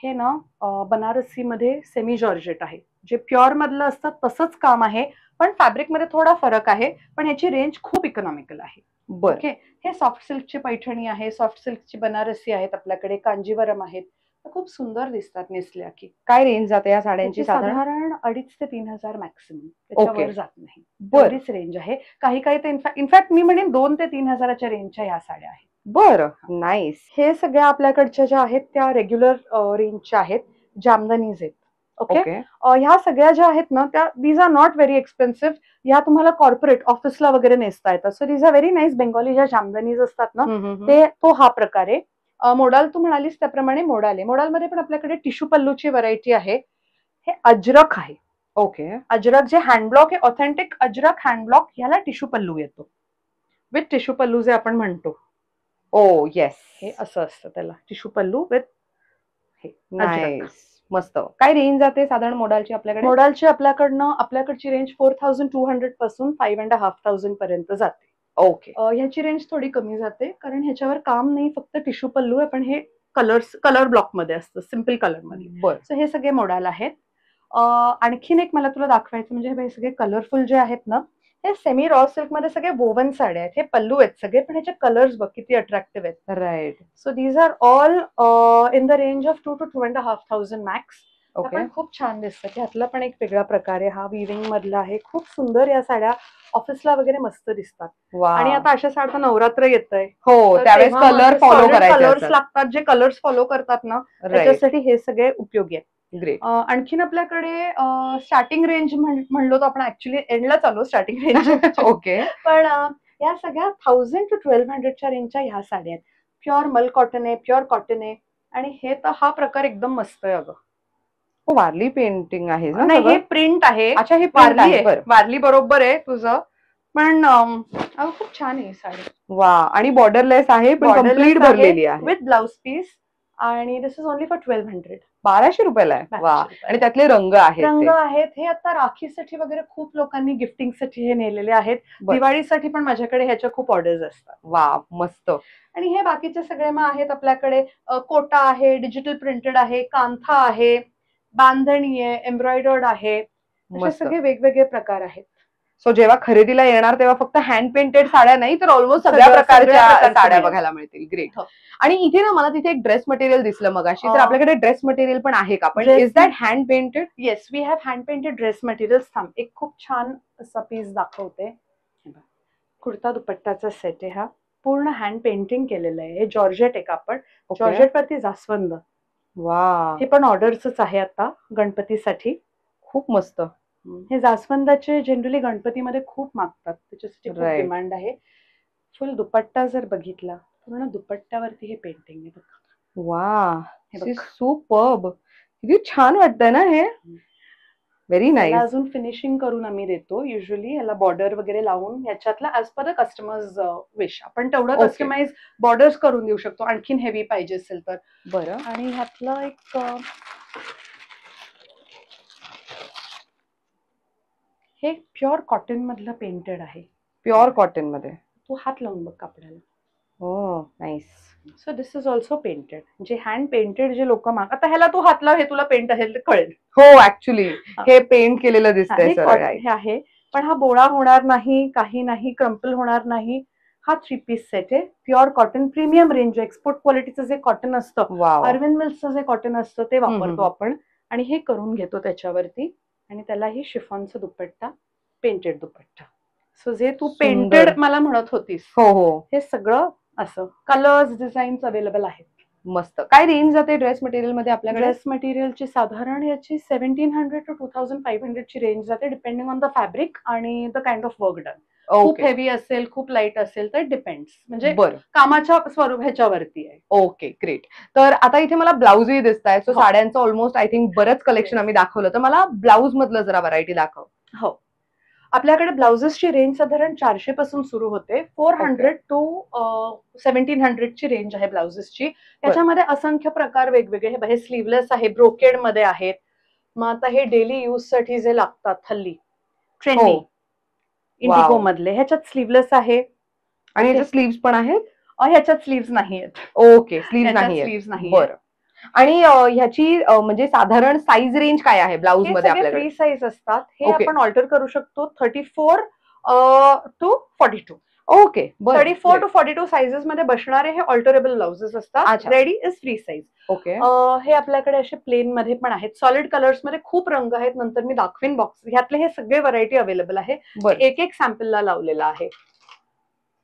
हे ना बनारसी मध्ये सेमी जॉर्जेट आहे. जे प्युअर मधलं असतं तसंच काम आहे, पण फॅब्रिक मध्ये थोडा फरक आहे, पण याची रेंज खूप इकॉनॉमिकल आहे. ओके. हे सॉफ्ट सिल्कची पैठणी आहे, सॉफ्ट सिल्कची बनारसी आहेत आपल्याकडे, कांजीवरम आहेत. खूप सुंदर दिसतात नेसल्या की. काय रेंज जाते या साड्यांची? साधारण 2,500 ते 3,000 मॅक्सिमम, त्याच्यावर जात नाही. बरीच रेंज आहे. काही तर इनफॅक्ट मी म्हणेन 2,000 ते 3,000च्या रेंजच्या ह्या साड्या आहेत. बरं, नाईस. हे सगळ्या आपल्याकडच्या ज्या आहेत त्या रेग्युलर रेंजच्या आहेत, जामदानीज आहेत. ओके. ह्या सगळ्या ज्या आहेत ना त्या these are not very expensive. ह्या तुम्हाला कॉर्पोरेट ऑफिसला वगैरे नेसता येतात. So these are very nice. Bengali ज्या जामदानीज असतात ना तो हा प्रकार आहे. मोडाल तू म्हणालीस त्याप्रमाणे मोडाल आहे. मोडालमध्ये पण आपल्याकडे टिश्यू पल्लूची व्हरायटी आहे. हे अजरक आहे. ओके. अजरक जे हँडब्लॉक आहे, ऑथेंटिक अजरक हँडब्लॉक, ह्याला टिश्यू पल्लू येतो. विथ टिश्यू पल्लू जे आपण म्हणतो. ओ येस. हे असं असतं, त्याला टिश्यू पल्लू विथ हे. नाईस, मस्त. काय रेंज जाते साधारण मोडालची आपल्याकडे? मोडालची आपल्याकडची रेंज 4,200 पासून 5,500 पर्यंत जाते. ओके. ह्याची रेंज थोडी कमी जाते कारण ह्याच्यावर काम नाही, फक्त टिश्यू पल्लू आहे, पण हे कलर ब्लॉक मध्ये असतं, सिम्पल कलर मध्ये. सो हे सगळे मोडाल आहेत. आणखीन एक मला तुला दाखवायचं म्हणजे हे सगळे कलरफुल जे आहेत ना, हे सेमी रॉ सिल्क मध्ये सगळे वोवन साड्या आहेत. हे पल्लू आहेत सगळे, पण ह्याचे कलर्स बघ किती अट्रॅक्टिव्ह आहेत. Right. So these are all in the range of 2,000 to 2,500 max. पण खूप छान दिसतात. ह्यातला पण एक वेगळा प्रकार आहे, हा विविंग मधला आहे. खूप सुंदर या साड्या ऑफिसला वगैरे मस्त दिसतात. आणि आता अशा साड्या नवरात्र येतंय, हो त्यावेळेस कलर फॉलो करायचे, कलर्स लागतात. जे कलर्स फॉलो करतात ना त्याच्यासाठी हे सगळे उपयोगी आहेत. ग्रेट. आणखीन आपल्याकडे स्टार्टिंग रेंज म्हणलो तर आपण ऍक्च्युली एंडला चालू स्टार्टिंग रेंज. ओके. पण या सगळ्या 1,000 to 1,200च्या रेंजच्या ह्या साड्या आहेत. प्युअर मल कॉटन आहे, प्युअर कॉटन आहे. आणि हे तर हा प्रकार एकदम मस्त आहे अगं. वारली पेंटिंग आहे ना? नाही, हे प्रिंट आहे. अच्छा, हे वारली आहे. वारली बरोबर आहे तुझं, पण खूप छान आहे साडी. वा. आणि बॉर्डरलेस आहे, पण कम्प्लीट भरलेली आहे विथ ब्लाउज पीस. आणि दिस इज ओनली फॉर 1,200. 1,200 रुपयाला आहे. वा. आणि त्यातले रंग आहेत. हे आता राखीसाठी वगैरे खूप लोकांनी गिफ्टिंगसाठी हे नेलेले आहेत. दिवाळीसाठी पण माझ्याकडे ह्याच्या खूप ऑर्डर्स असतात. वा, मस्त. आणि हे बाकीचे सगळे मग आहेत आपल्याकडे. कोटा आहे, डिजिटल प्रिंटेड आहे, कांथा आहे, बांधणी आहे, एम्ब्रॉयडर्ड आहे. असे सगळे वेगवेगळे प्रकार आहेत. सो जेव्हा खरेदीला येणार तेव्हा फक्त हँड पेंटेड साड्या नाही तर ऑलमोस्ट सगळ्या प्रकारच्या साड्या बघायला मिळतील. ग्रेट. आणि इथे ना मला तिथे एक ड्रेस मटेरियल दिसलं मगाशी, तर आपल्याकडे ड्रेस मटेरियल पण आहे का? पण is that hand painted? Yes, we have hand painted dress material. थांब, एक खूप छान असा पीस दाखवते. कुर्ता दुपट्टाचा सेट आहे हा. पूर्ण हँड पेंटिंग केलेलं आहे. हे जॉर्जेट आहे कापड. जॉर्जेट वरती जास्वंद. वा, हे पण ऑर्डरच आहे आता गणपतीसाठी. खूप मस्त. हे जास्वंदाचे जनरली गणपतीमध्ये खूप मागतात, त्याच्यासाठी खूप Right. डिमांड आहे. फुल दुपट्टा जर बघितला, पूर्ण दुपट्ट्यावरती हे पेंटिंग आहे बघा. वा, हे बघ. सुपर्ब. किती छान वाटतंय ना हे. व्हेरी याला नाईस. अजून फिनिशिंग करून आम्ही देतो. युजली याला बॉर्डर वगैरे लावून याच्यातला as per the customers wish आपण तेवढं Okay. कस्टमाइज बॉर्डर्स करून देऊ शकतो, आणखीन हेवी पाहिजे असेल तर. बरं. आणि ह्यातलं एक हे प्युअर कॉटन मधलं पेंटेड आहे. प्युअर कॉटन मध्ये. तू हात लावून बघ कापडाला. हो, nice. So this is also painted. जे हँड पेंटेड जे लोक माग, आता ह्याला तू हात लाव, हे तुला पेंट असेल तर कळेल. हो, ऍक्च्युली हे पेंट केलेलं दिसतंय हे सर. cotton हे आहे, पण हा बोळा होणार नाही, काही नाही, क्रम्पल होणार नाही. हा 3 पीस सेट आहे. Pure cotton premium range, export क्वालिटीचं जे कॉटन असतं, वाव. अरविंद मिल्सचं जे कॉटन असतं ते वापरतो हम्म. आपण. आणि हे करून घेतो त्याच्यावरती. आणि त्यालाही शिफॉनचा दुपट्टा, पेंटेड दुपट्टा. सो जे तू सुंदर. पेंटेड मला म्हणत होतीस, हो हो, हे सगळं असं कलर्स डिझाईन्स अवेलेबल आहेत. मस्त. काय रेंज जाते ड्रेस मटेरियल मध्ये आपल्याकडे? ड्रेस मटेरियलची साधारण याची 1700 to 2500 ची रेंज जाते, डिपेंडिंग ऑन द फॅब्रिक आणि the kind of work done. खूप हेवी असेल, खूप लाईट असेल तर डिपेंड्स, म्हणजे बरं. कामाच्या स्वरूप ह्याच्यावरती आहे. Okay, great. तर आता इथे मला ब्लाउजही दिसत आहे. सो हो. साड्यांचं ऑलमोस्ट आय थिंक बरंच कलेक्शन आम्ही दाखवलं, तर मला ब्लाउज मधलं जरा व्हरायटी दाखव. हो, आपल्याकडे ब्लाउजेसची रेंज साधारण 400 पासून सुरू होते. 400 टू 1700 ची रेंज आहे ब्लाउजेसची. त्याच्यामध्ये असंख्य प्रकार वेगवेगळे. हे स्लीवलेस आहे, ब्रोकेड मध्ये आहेत. मग आता हे डेली यूज साठी जे लागतात हल्ली ट्रेंडी, इंडिगो मधले, ह्याच्यात स्लीवलेस आहे. आणि ह्याच्या स्लीव्स पण आहेत? ह्याच्यात स्लीव्स नाहीयेत. ओके, स्लीव्स नाही. बरं. आणि ह्याची म्हणजे साधारण साईज रेंज काय आहे ब्लाउज मध्ये आपल्याकडे? फ्री साईज असतात. हे Okay. आपण ऑल्टर करू शकतो 34 टू 42. ओके, बरं. 34 टू 42 साइजेस मध्ये बसणारे हे ऑल्टरेबल ब्लाउजेस असतात. अच्छा. Ready is free size. Okay. हे आपल्याकडे असे प्लेन मध्ये पण आहेत, सॉलिड कलर्स मध्ये खूप रंग आहेत. नंतर मी दाखवीन बॉक्स. ह्यातले हे सगळे व्हरायटी अवेलेबल आहे. बरं. एक एक सॅम्पलला लावलेला आहे.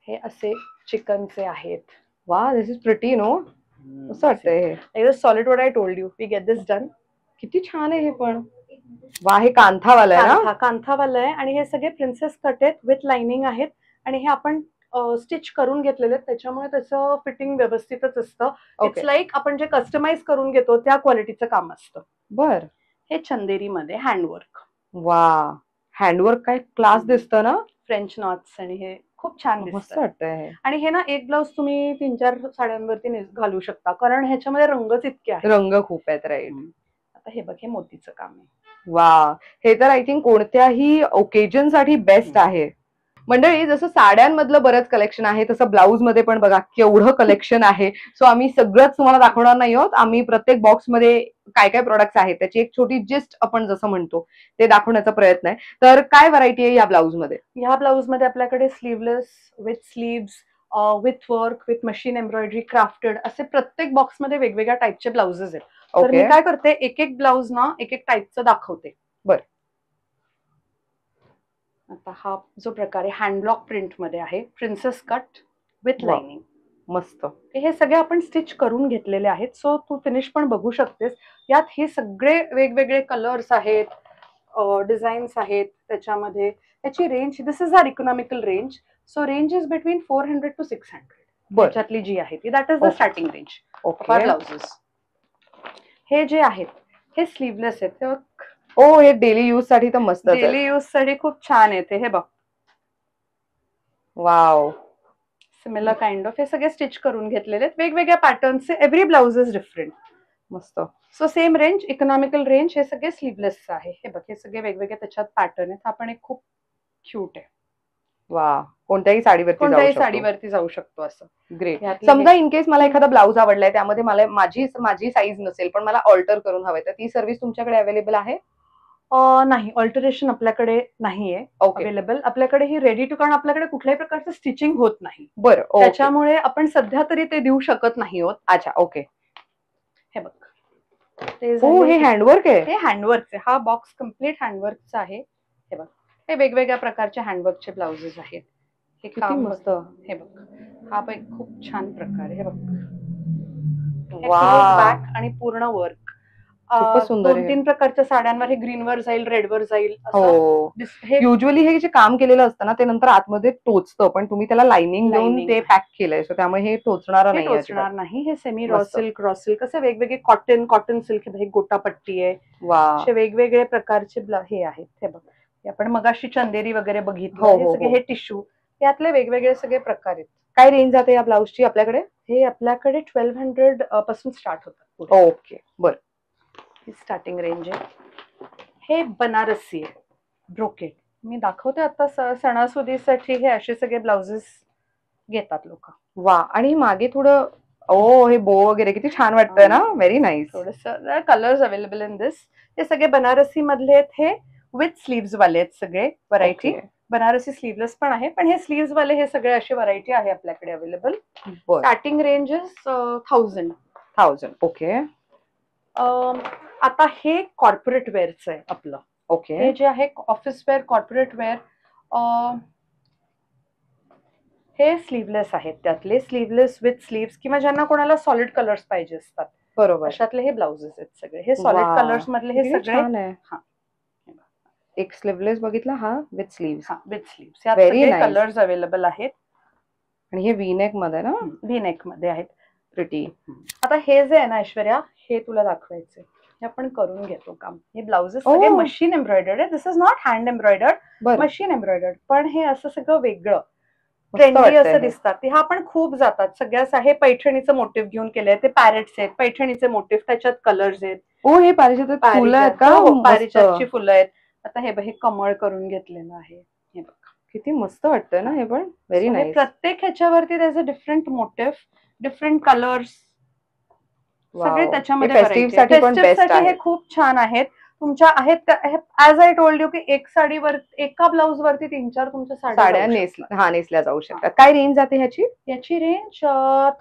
हे असे चिकनचे आहेत. वा, दिस इज प्रिटी, नो? कसं वाटतंय हे? Solid what I told you, we get this done. किती छान आहे हे पण. वा, हे कांथावाला आहे ना? कांथावाला आहे. आणि हे सगळे प्रिन्सेस कट आहेत, विथ लाइनिंग आहेत. आणि हे आपण स्टिच करून घेतलेले आहेत, त्याच्यामुळे त्याचं फिटिंग व्यवस्थितच असतं. इट्स लाईक आपण जे कस्टमाइज करून घेतो त्या क्वालिटीचं काम असतं. बर. हे चंदेरी मध्ये हँडवर्क. वा, हँडवर्क काय क्लास दिसतं ना? फ्रेंच नॉट्स आणि हे खूप छान मस्त दिसतं. वाटतंय. आणि हे ना एक ब्लाउज तुम्ही 3-4 साड्यांवरती घालू शकता, कारण ह्याच्यामध्ये रंगच इतके आहेत. रंग खूप आहेत, राईट. आता हे बघ, हे मोतीचं काम आहे. वा, हे तर आय थिंक कोणत्याही ओकेजन साठी बेस्ट आहे. मंडळी, जसं साड्यांमधलं बरंच कलेक्शन आहे, तसं ब्लाऊज मध्ये पण बघा केवढं कलेक्शन आहे. सो आम्ही सगळंच तुम्हाला दाखवणार नाही आहोत. आम्ही प्रत्येक बॉक्स मध्ये काय काय प्रोडक्ट्स आहेत त्याची एक छोटी जिस्ट आपण जसं म्हणतो ते दाखवण्याचा प्रयत्न आहे. तर काय व्हरायटी आहे या ब्लाऊज मध्ये? ह्या ब्लाऊज मध्ये आपल्याकडे sleeveless, with sleeves, with work, with machine embroidery, crafted, असे प्रत्येक बॉक्स मध्ये वेगवेगळ्या टाईपचे ब्लाउजेस आहेत. तर मी काय करते, एक एक ब्लाऊज ना एक एक टाईपचं दाखवते. बरं. आता हा जो प्रकार आहे हँडब्लॉक प्रिंट मध्ये आहे, प्रिन्सेस कट विथ लाइनिंग. मस्त. हे सगळे आपण स्टिच करून घेतलेले आहेत. सो तू फिनिश पण बघू शकतेस. यात हे सगळे वेगवेगळे कलर्स आहेत, डिझाईन्स आहेत त्याच्यामध्ये. याची range, this is our economical range. So range is between 400 to 600. त्याच्यातली जी आहे ती, that is the starting range of blouses. हे जे आहेत हे स्लीवलेस आहेत. ओ, हे डेली यूज साठी तर मस्त. डेली यूज साठी खूप छान येते. हे बघ, वाव, सिमिलर काइंड ऑफ. हे सगळे स्टिच करून घेतलेले आहेत वेगवेगळ्या पॅटर्नचे. Every blouse is different. मस्त. So same range, economical range. हे सगळे स्लीवलेस आहे. हे बघ, हे सगळे वेगवेगळे त्याच्यात पॅटर्न आहेत. हा पण एक खूप क्यूट आहे. वा, कोणत्याही साडीवरती जाऊ शकतो असं. ग्रेट. समजा इन केस मला एखादा ब्लाऊज आवडलाय, त्यामध्ये मला माझी साईज नसेल पण मला ऑल्टर करून हवंय, तर ती सर्व्हिस तुमच्याकडे अवेलेबल आहे? नाही, ऑल्टरेशन आपल्याकडे नाहीये अवेलेबल. आपल्याकडे ही रेडी टू, कारण आपल्याकडे कुठल्याही प्रकारचं स्टिचिंग होत नाही. बरं, त्याच्यामुळे आपण सध्या तरी ते देऊ शकत नाही आहोत. अच्छा, ओके. हे बघ, हे हँडवर्क आहे. हे हँडवर्कचे, हा बॉक्स कम्प्लीट हँडवर्कचा आहे. हे बघ, हे वेगवेगळ्या प्रकारचे हँडवर्कचे ब्लाउजेस आहेत. हे काम मस्त. हे बघ, हा पण एक खूप छान प्रकार आहे. हे बघ, वा, बॅक आणि पूर्ण वर्क. खूपच सुंदर आहे. 2-3 प्रकारच्या साड्यांवर हे ग्रीनवर जाईल, रेडवर जाईल असं. हो, हे युजली हे जे काम केलेलं असतं ना ते नंतर आतमध्ये टोचतं, पण तुम्ही त्याला लाइनिंग देऊन Lining ते आहे. पॅक केलंय, सो त्यामुळे हे टोचणारं हे नाही टोचणार अजिबात. नाही. हे सेमी रॉ मस्त. सिल्क, रॉ सिल्क असे वेगवेगळे कॉटन सिल्क, हे गोटापट्टी आहे. वा, असे वेगवेगळे प्रकारचे हे आहेत. हे बघ, हे आपण मगाशी चंदेरी वगैरे बघितलं. हो हे हो सगळे हो. हे टिश्यू, यातले वेगवेगळे सगळे प्रकार आहेत. काय रेंज जाते या ब्लाऊजची आपल्याकडे? हे आपल्याकडे 1200 पासून स्टार्ट होतात. ओके, बर. ही स्टार्टिंग रेंज आहे. हे बनारसी आहे, ब्रोकेड. मी दाखवते आता सणासुदीसाठी हे असे सगळे ब्लाउजेस घेतात लोक. वा, आणि मागे थोडं हे बो वगैरे किती छान वाटतंय ना, व्हेरी नाईस. थोडस कलर्स अवेलेबल इन दिस. हे सगळे बनारसी मधले आहेत. हे विथ स्लीव्स वाले आहेत सगळे व्हरायटी. बनारसी स्लीवलेस पण आहे, पण हे स्लीव्स वाले हे सगळे अशी व्हरायटी आहे आपल्याकडे available. Starting range is 1000. Okay. आता हे कॉर्पोरेट वेअरचं आहे आपलं. ओके. हे जे आहे ऑफिस वेअर, कॉर्पोरेट वेअर, हे स्लीवलेस आहेत. त्यातले स्लीवलेस विथ स्लीव्स, किंवा ज्यांना कोणाला सॉलिड कलर्स पाहिजे असतात, बरोबर, अशातले हे ब्लाउजेस आहेत सगळे. हे सॉलिड कलर्स मधले हे सगळे. हा, एक स्लीवलेस बघितला, हा विथ स्लीव्स. हा, विथ स्लीव्स. यात सगळे कलर्स अवेलेबल आहेत. आणि हे व्ही नेक मध्ये ना, व्ही नेक मध्ये आहेत. प्रिटी. आता हे जे आहे ना ऐश्वर्या, हे तुला दाखवायचंय. हे आपण करून घेतो काम. हे ब्लाउजेस सगळे मशीन एम्ब्रॉयडर्ड आहे. This is not hand embroidered, machine embroidered. पण हे असं सगळं वेगळं ट्रेंडी असं दिसतात. हा पण खूप जातात सगळ्याच. हे पैठणीचं मोटिव्ह घेऊन केलंय. ते पॅरेट्स आहेत, पैठणीचे मोटिव्ह, त्याच्यात कलर्स आहेत. हे पारिजात फुलं आहेत का? पारिजातची फुलं आहेत. आता हे कमळ करून घेतलेलं आहे. हे बघ, किती मस्त वाटतं ना हे पण. Very nice. प्रत्येक ह्याच्यावरती त्याचे डिफरंट मोटिव्ह, डिफरंट कलर्स सगळे त्याच्यामध्ये. फेस्टिव्हसाठी हे खूप छान आहेत. तुमच्या आहेत ऍज आय टोल्ड यू की एका ब्लाउज वरती 3-4 तुमच्या साड्या नेसल्या जाऊ शकतात. काय रेंज जाते ह्याची? याची रेंज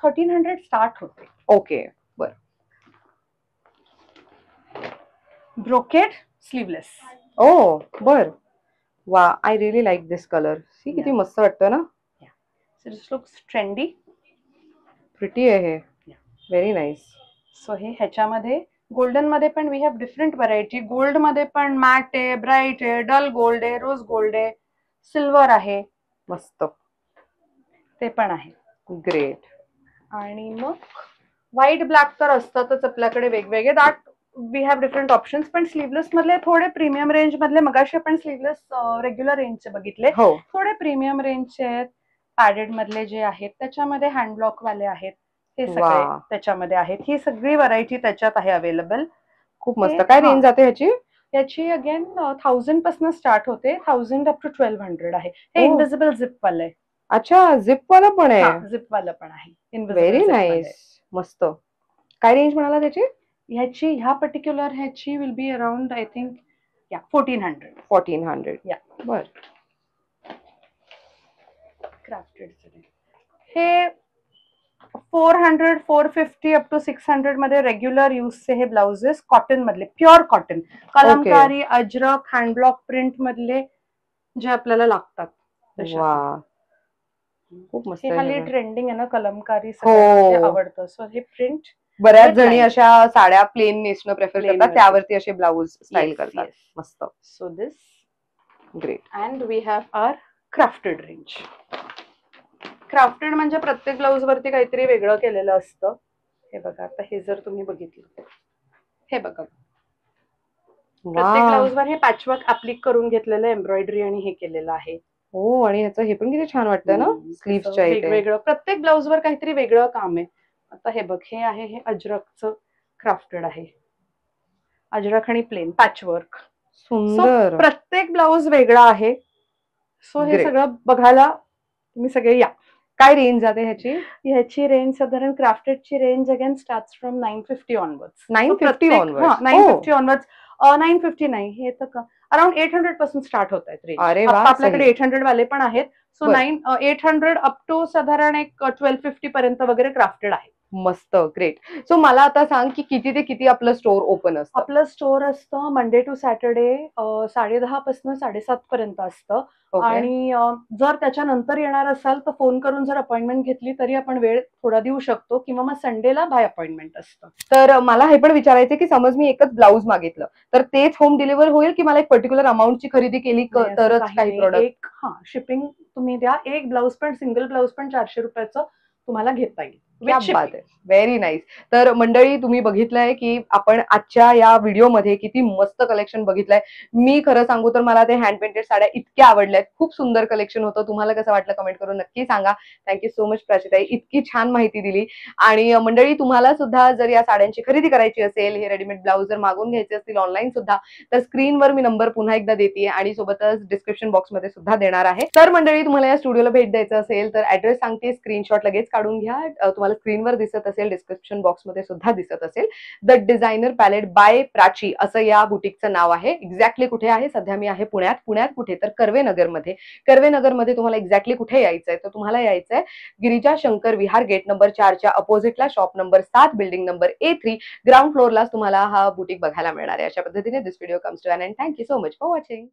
1300 स्टार्ट होते. ओके, बर. Brocade sleeveless. बर. वा, I really like this colour. See किती मस्त वाटतं ना. दिस लुक्स ट्रेंडी, प्रिटी आहे हे. Very nice. सो हे ह्याच्यामध्ये गोल्डन मध्ये पण we have different variety. Gold मध्ये पण मॅट आहे, ब्राईट आहे, डल गोल्ड आहे, रोज गोल्ड आहे, सिल्वर आहे. मस्त, ते पण आहे. ग्रेट. आणि मग व्हाईट ब्लॅक तर असतातच आपल्याकडे वेगवेगळे. That we have different options. पण स्लीवलेस मधले थोडे प्रीमियम रेंज मधले, मगाशी आपण स्लीवलेस रेग्युलर रेंजचे बघितले, थोडे प्रीमियम रेंजचे आहेत. पॅडेड मधले जे आहेत त्याच्यामध्ये हँड ब्लॉक वाले आहेत. हे सगळे त्याच्यामध्ये आहेत. ही सगळी व्हरायटी त्याच्यात आहे अवेलेबल. खूप मस्त. काय रेंज जाते ह्याची? याची अगेन 1000 पासून स्टार्ट होते. 1000 अप टू 1200 आहे. हे इनविजिबल झिप वाला आहे. अच्छा, झिप वाला पण आहे. झिप वाला पण आहे. Very nice. मस्त. काय रेंज म्हणाला त्याची? ह्याची ह्या पर्टिक्युलर ह्याची will be around I think 1400. या, बर. क्राफ्टेड हे 400, 450 अप टू 600 मध्ये रेग्युलर यूजचे हे ब्लाउजेस कॉटन मधले, pure cotton, Kalamkari, Ajrak, hand block print मधले जे आपल्याला लागतात. खूप मस्त. हल्ली ट्रेंडिंग आहे ना कलमकारी, सगळ्यांना आवडतं. सो हे प्रिंट बऱ्याच जणी अशा साड्या प्लेन नेसणं प्रेफर करतात, त्यावरती असे ब्लाउज स्टाईल करतात. मस्त. So this great. And we have our crafted range. Crafted म्हणजे प्रत्येक ब्लाउज वरती काहीतरी वेगळं केलेलं असतं. हे बघा, आता हे जर तुम्ही बघितलं, हे बघा, प्रत्येक ब्लाउज वर हे पॅचवर्क ऍप्लिक करून घेतलेलं एम्ब्रॉयडरी आणि हे केलेलं आहे. आणि याचं हे पण किती छान वाटतं ना, स्लीव्हच्या इथे वेगवेगळं प्रत्येक ब्लाउज वर काहीतरी वेगळं काम आहे. आता हे बघ, हे आहे, हे अजरकचं क्राफ्टेड आहे. अजरक आणि प्लेन पॅचवर्क. सुंदर. प्रत्येक ब्लाउज वेगळा आहे. सो हे सगळं बघायला तुम्ही सगळे या. काय रेंज जाते ह्याची? ह्याची रेंज साधारण क्राफ्टेडची range again starts from 950 onwards. 950 onwards. 950 onwards. 950 नाही, हे तर अराउंड 800 पासून स्टार्ट होत आहेत रेंज. अरे वा, आपल्याकडे 800 वाले पण आहेत. सो 800 अप टू साधारण एक 1250 पर्यंत वगैरे क्राफ्टेड आहे. मस्त, ग्रेट. सो मला आता सांग की किती ते किती आपलं स्टोर ओपन असतं? आपलं स्टोर असतं मंडे टू सॅटर्डे 10:30 पासून 7:30 पर्यंत असतं. ओके. आणि जर त्याच्यानंतर येणार असाल तर फोन करून जर अपॉइंटमेंट घेतली तरी आपण वेळ थोडा देऊ शकतो, किंवा मग संडेला बाय अपॉइंटमेंट असतं. तर मला हे पण विचारायचं की समज मी एकच ब्लाउज मागितलं, तर तेच होम डिलिव्हर होईल की मला एक पर्टिक्युलर अमाउंटची खरेदी केली नाही, असं तरच काही काही नाही. प्रॉडक्ट? एक शिपिंग तुम्ही द्या. एक ब्लाउज पण, सिंगल ब्लाउज पण 400 रुपयाचं तुम्हाला घेता येईल क्या विथ बात शिपिंग. है! Very nice. तर मंडळी तुम्ही बघितलंय की आपण आजच्या या व्हिडिओमध्ये किती मस्त कलेक्शन बघितलंय. मी खरं सांगू तर मला ते हँड पेंटेड साड्या इतक्या आवडल्यात. खूप सुंदर कलेक्शन होतं. तुम्हाला कसं वाटलं कमेंट करून नक्की सांगा. थँक यू सो मच प्राचीताई. इतकी छान माहिती दिली. आणि मंडळी तुम्हाला सुद्धा जर या साड्यांची खरेदी करायची असेल, हे रेडीमेड ब्लाउज जर मागवून घ्यायचे असतील ऑनलाईन सुद्धा, तर स्क्रीनवर मी नंबर पुन्हा एकदा देतेय आणि सोबतच डिस्क्रिप्शन बॉक्समध्ये सुद्धा देणार आहे. तर मंडळी तुम्हाला या स्टुडिओला भेट द्यायचं असेल तर ॲड्रेस सांगते, स्क्रीनशॉट लगेच काढून घ्या. तुम्हाला स्क्रीनवर दिसत असेल, डिस्क्रिप्शन बॉक्समध्ये सुद्धा दिसत असेल. The designer palette by Prachi असं या बुटीकचं नाव आहे. एक्झॅक्टली कुठे आहे? सध्या मी आहे पुण्यात. पुण्यात कुठे? तर कर्वेनगरमध्ये. कर्वेनगरमध्ये तुम्हाला एक्झॅक्टली कुठे यायचंय? तर तुम्हाला यायचंय गिरिजा शंकर विहार गेट नंबर 4च्या अपोझिटला, shop number 7, building number A3, ground फ्लोअरलाच तुम्हाला हा बुटीक बघायला मिळणार आहे. अशा पद्धतीने this video comes to an end. Thank you so much for watching.